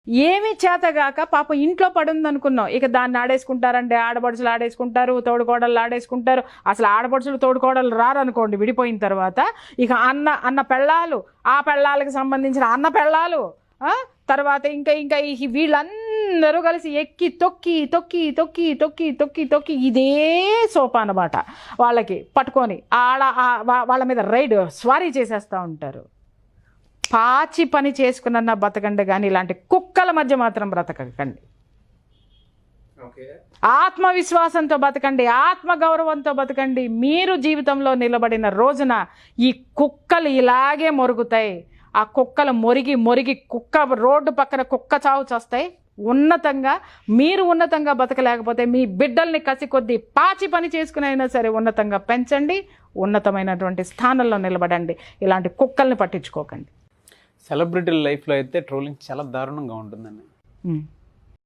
ఏమి చేతగాక పాపం ఇంట్లో పడుంది అనుకున్నాం, ఇక దాన్ని ఆడేసుకుంటారంటే ఆడపడుచులు ఆడేసుకుంటారు, తోడుకోడళ్ళు ఆడేసుకుంటారు. అసలు ఆడపడుచులు తోడుకోడళ్ళు రారనుకోండి విడిపోయిన తర్వాత, ఇక అన్న పెళ్ళాలు, ఆ పెళ్ళాలకు సంబంధించిన అన్న పెళ్ళాలు, తర్వాత ఇంకా ఇంకా వీళ్ళందరూ కలిసి ఎక్కి తొక్కి తొక్కి తొక్కి తొక్కి తొక్కి తొక్కి ఇదే సోపానమాట వాళ్ళకి పట్టుకొని వాళ్ళ మీద రైడ్ స్వారీ చేసేస్తూ ఉంటారు. పాచి పని చేసుకున్న బతకండి, కానీ ఇలాంటి కుక్కల మధ్య మాత్రం బ్రతకండి. ఆత్మవిశ్వాసంతో బతకండి, ఆత్మగౌరవంతో బతకండి. మీరు జీవితంలో నిలబడిన రోజున ఈ కుక్కలు ఇలాగే మొరుగుతాయి. ఆ కుక్కలు మొరిగి మొరిగి రోడ్డు పక్కన కుక్క చావు చేస్తాయి. మీరు ఉన్నతంగా బతకలేకపోతే మీ బిడ్డల్ని కసి కొద్దీ పాచి పని చేసుకుని అయినా సరే ఉన్నతంగా పెంచండి, ఉన్నతమైనటువంటి స్థానంలో నిలబడండి. ఇలాంటి కుక్కల్ని పట్టించుకోకండి. సెలబ్రిటీల లైఫ్లో అయితే ట్రోలింగ్ చాలా దారుణంగా ఉంటుందండి.